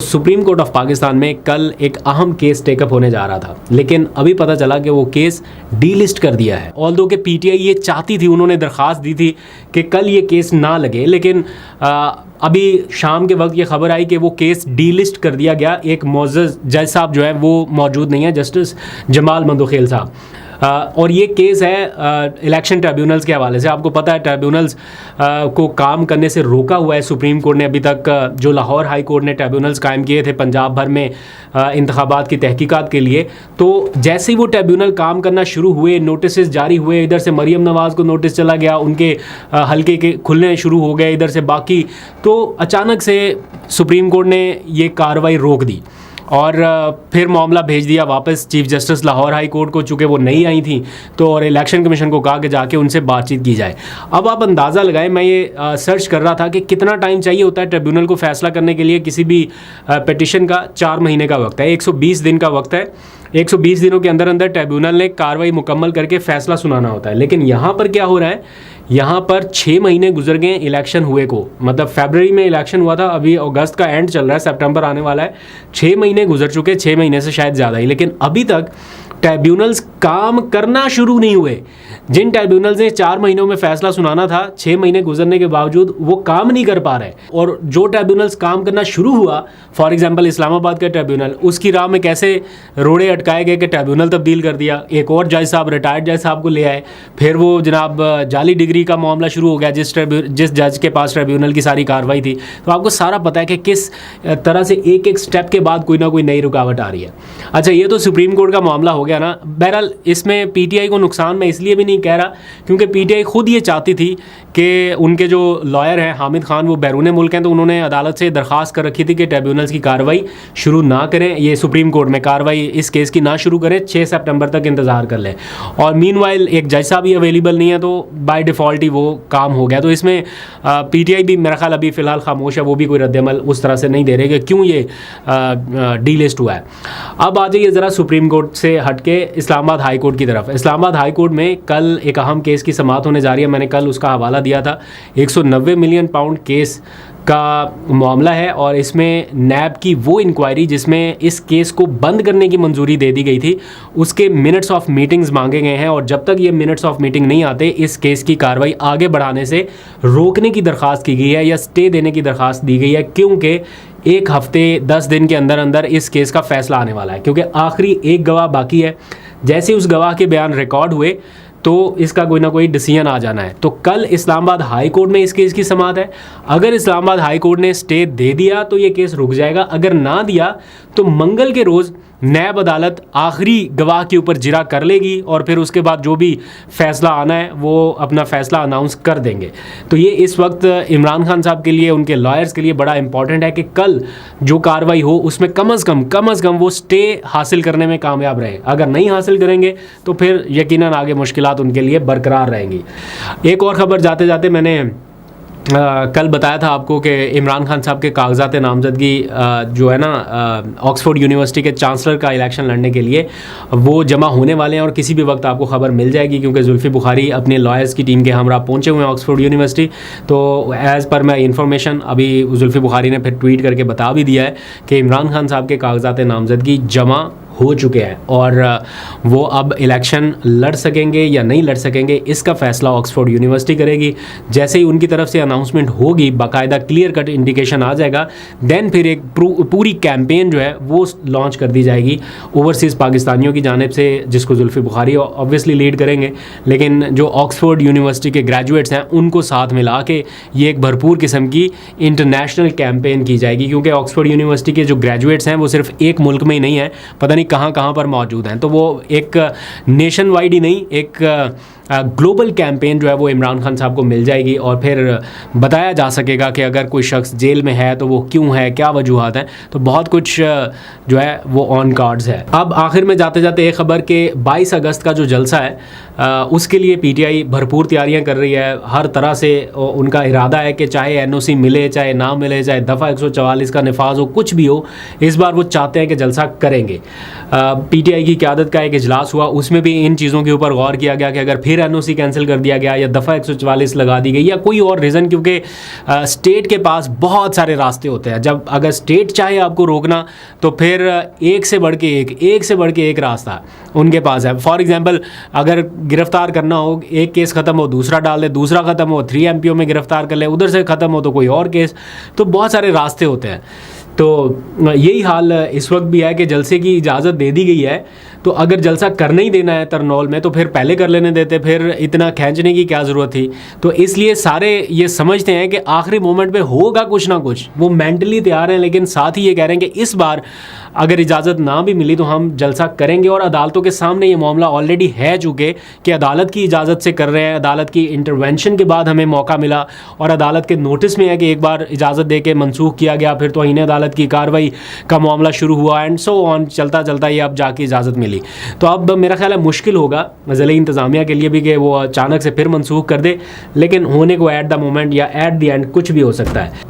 Supreme court of Pakistan में कल एक अहम केस टेकअप होने जा रहा था, लेकिन अभी पता चला कि वो केस डीलिस्ट कर दिया है। ऑल्दो के पीटीआई ये चाहती थी, उन्होंने दरख्वास्त दी थी कि कल ये केस ना लगे, लेकिन अभी शाम के वक्त ये खबर आई कि वो केस डीलिस्ट कर दिया गया। एक मोअज़्ज़ज़ जज साहब जो है वो मौजूद नहीं है, जस्टिस जमाल मंदोखेल साहब। और ये केस है इलेक्शन ट्रिब्यूनल्स के हवाले से। आपको पता है ट्रिब्यूनल्स को काम करने से रोका हुआ है सुप्रीम कोर्ट ने अभी तक। जो लाहौर हाई कोर्ट ने ट्रिब्यूनल्स कायम किए थे पंजाब भर में इंतखाबात की तहकीकात के लिए, तो जैसे ही वो ट्रिब्यूनल काम करना शुरू हुए, नोटिस जारी हुए, इधर से मरियम नवाज़ को नोटिस चला गया, उनके हल्के के खुलने शुरू हो गए, इधर से बाकी, तो अचानक से सुप्रीम कोर्ट ने ये कार्रवाई रोक दी और फिर मामला भेज दिया वापस chief justice Lahore high court को, चूँकि वो नहीं आई थी तो, और इलेक्शन कमीशन को कहा कि जाके उनसे बातचीत की जाए। अब आप अंदाज़ा लगाएं, मैं ये सर्च कर रहा था कि कितना टाइम चाहिए होता है ट्रिब्यूनल को फैसला करने के लिए किसी भी पिटिशन का। 4 महीने का वक्त है, 120 दिन का वक्त है। 120 दिनों के अंदर अंदर ट्रिब्यूनल ने कार्रवाई मुकम्मल करके फ़ैसला सुनाना होता है। लेकिन यहाँ पर क्या हो रहा है, यहाँ पर 6 महीने गुजर गए इलेक्शन हुए को, मतलब फरवरी में इलेक्शन हुआ था, अभी अगस्त का एंड चल रहा है, सितंबर आने वाला है। 6 महीने गुजर चुके, 6 महीने से शायद ज़्यादा ही, लेकिन अभी तक ट्रिब्यूनल्स काम करना शुरू नहीं हुए। जिन ट्रिब्यूनल्स ने 4 महीनों में फ़ैसला सुनाना था, 6 महीने गुजरने के बावजूद वो काम नहीं कर पा रहे। और जो ट्रिब्यूनल्स काम करना शुरू हुआ, फॉर एग्जांपल इस्लामाबाद का ट्रिब्यूनल, उसकी राह में कैसे रोड़े अटकाए गए कि ट्रिब्यूनल तब्दील कर दिया, एक और जज साहब, रिटायर्ड जज साहब को ले आए, फिर वो जनाब जाली डिग्री का मामला शुरू हो गया जिस जज के पास ट्रिब्यूनल की सारी कार्रवाई थी। तो आपको सारा पता है कि किस तरह से एक एक स्टेप के बाद कोई ना कोई नई रुकावट आ रही है। अच्छा, ये तो सुप्रीम कोर्ट का मामला हो गया ना। बहरहाल इसमें पीटीआई को नुकसान मैं इसलिए भी नहीं कह रहा क्योंकि पीटीआई खुद ये चाहती थी कि उनके जो लॉयर हैं हामिद खान, वो बैरून मुल्क हैं, तो उन्होंने अदालत से दरख्वास्त कर रखी थी कि ट्रिब्यूनल्स की कार्रवाई शुरू ना करें, ये सुप्रीम कोर्ट में कार्रवाई इस केस की ना शुरू करें, 6 सितंबर तक इंतज़ार कर लें। और मीनवाइल एक जज साहब ही अवेलेबल नहीं है, तो बाय डिफ़ॉल्ट ही वो काम हो गया। तो इसमें पीटीआई भी मेरा ख्याल अभी फ़िलहाल खामोश है, वो भी कोई रद्दअमल उस तरह से नहीं दे रहे कि क्यों ये डीलिस्ट हुआ है। अब आ जाइए ज़रा सुप्रीम कोर्ट से हट के इस्लामाबाद हाई कोर्ट की तरफ। इस्लामाबाद हाई कोर्ट में कल एक अहम केस की समाअत होने जा रही है। मैंने कल उसका हवाला दिया था। 190 मिलियन पाउंड केस का मामला है और इसमें नैब की वो इंक्वायरी जिसमें इस केस को बंद करने की मंजूरी दे दी गई थी, उसके मिनट्स ऑफ मीटिंग्स मांगे गए हैं। और जब तक ये मिनट्स ऑफ मीटिंग नहीं आते, इस केस की कार्रवाई आगे बढ़ाने से रोकने की दरख्वास्त की गई है या स्टे देने की दरख्वास्त दी गई है, क्योंकि 1 हफ्ते 10 दिन के अंदर अंदर इस केस का फैसला आने वाला है। क्योंकि आखिरी एक गवाह बाकी है, जैसे उस गवाह के बयान रिकॉर्ड हुए तो इसका कोई ना कोई डिसीजन आ जाना है। तो कल इस्लामाबाद हाई कोर्ट में इस केस की समाअत है। अगर इस्लामाबाद हाई कोर्ट ने स्टे दे दिया तो ये केस रुक जाएगा, अगर ना दिया तो मंगल के रोज़ नैब अदालत आखिरी गवाह के ऊपर जिरा कर लेगी और फिर उसके बाद जो भी फ़ैसला आना है वो अपना फ़ैसला अनाउंस कर देंगे। तो ये इस वक्त इमरान खान साहब के लिए, उनके लॉयर्स के लिए बड़ा इंपॉर्टेंट है कि कल जो कार्रवाई हो उसमें कम अज़ कम वो स्टे हासिल करने में कामयाब रहे। अगर नहीं हासिल करेंगे तो फिर यकीनन आगे मुश्किलात उनके लिए बरकरार रहेंगी। एक और ख़बर जाते जाते, मैंने कल बताया था आपको कि इमरान खान साहब के कागजात नामजदगी जो है ना ऑक्सफोर्ड यूनिवर्सिटी के चांसलर का इलेक्शन लड़ने के लिए वो जमा होने वाले हैं और किसी भी वक्त आपको ख़बर मिल जाएगी, क्योंकि जुल्फ़ी बुखारी अपने लॉयर्स की टीम के हमरा पहुंचे हुए हैं ऑक्सफोर्ड यूनिवर्सिटी। तो एज़ पर माई इन्फॉर्मेशन अभी जुल्फ़ी बुखारी ने फिर ट्वीट करके बता भी दिया है कि इमरान खान साहब के कागजात नामजदगी जमा हो चुके हैं और वो अब इलेक्शन लड़ सकेंगे या नहीं लड़ सकेंगे इसका फ़ैसला ऑक्सफोर्ड यूनिवर्सिटी करेगी। जैसे ही उनकी तरफ से अनाउंसमेंट होगी, बाकायदा क्लियर कट इंडिकेशन आ जाएगा, देन फिर एक पूरी कैंपेन जो है वो लॉन्च कर दी जाएगी ओवरसीज़ पाकिस्तानियों की जानिब से, जिसको जुल्फ़ी बुखारी ऑब्वियसली लीड करेंगे, लेकिन जो ऑक्सफोर्ड यूनिवर्सिटी के ग्रेजुएट्स हैं उनको साथ मिला के ये एक भरपूर किस्म की इंटरनेशनल कैंपेन की जाएगी। क्योंकि ऑक्सफोर्ड यूनिवर्सिटी के जो ग्रेजुएट्स हैं वो सिर्फ एक मुल्क में ही नहीं है, पता नहीं कहाँ कहाँ पर मौजूद हैं। तो वो एक नेशन वाइड ही नहीं, एक ग्लोबल कैंपेन जो है वो इमरान खान साहब को मिल जाएगी और फिर बताया जा सकेगा कि अगर कोई शख्स जेल में है तो वो क्यों है, क्या वजूहात हैं। तो बहुत कुछ जो है वो ऑन कार्ड्स है। अब आखिर में जाते जाते एक ख़बर कि 22 अगस्त का जो जलसा है उसके लिए पीटीआई भरपूर तैयारियां कर रही है। हर तरह से उनका इरादा है कि चाहे एनओसी मिले चाहे ना मिले, चाहे दफ़ा 144 का नफाज हो, कुछ भी हो, इस बार वो चाहते हैं कि जलसा करेंगे। पीटीआई की क़यादत का एक इजलास हुआ, उसमें भी इन चीज़ों के ऊपर गौर किया गया कि अगर फिर फिर एनओसी कैंसिल कर दिया गया या दफ़ा 144 लगा दी गई या कोई और रीज़न, क्योंकि स्टेट के पास बहुत सारे रास्ते होते हैं। जब अगर स्टेट चाहे आपको रोकना तो फिर एक से बढ़ के एक रास्ता उनके पास है। फॉर एग्जांपल अगर गिरफ्तार करना हो, एक केस ख़त्म हो दूसरा डाल दे, दूसरा ख़त्म हो 3 MPO में गिरफ्तार कर ले, उधर से ख़त्म हो तो कोई और केस, तो बहुत सारे रास्ते होते हैं। तो यही हाल इस वक्त भी है कि जलसे की इजाज़त दे दी गई है, तो अगर जलसा करने ही देना है तरनौल में तो फिर पहले कर लेने देते, फिर इतना खींचने की क्या ज़रूरत थी। तो इसलिए सारे ये समझते हैं कि आखिरी मोमेंट पे होगा कुछ ना कुछ, वो मेंटली तैयार हैं, लेकिन साथ ही ये कह रहे हैं कि इस बार अगर इजाज़त ना भी मिली तो हम जलसा करेंगे। और अदालतों के सामने ये मामला ऑलरेडी है चुके कि अदालत की इजाज़त से कर रहे हैं, अदालत की इंटरवेंशन के बाद हमें मौका मिला और अदालत के नोटिस में है कि एक बार इजाज़त दे के मनसूख किया गया, फिर तो तौहीन अदालत की कार्रवाई का मामला शुरू हुआ एंड सो ऑन, चलता चलता ये अब जाके इजाज़त मिली। तो अब मेरा ख्याल है मुश्किल होगा ज़िले इंतज़ामिया के लिए भी कि वो अचानक से फिर मनसूख कर दे, लेकिन होने को एट द मोमेंट या एट द एंड कुछ भी हो सकता है।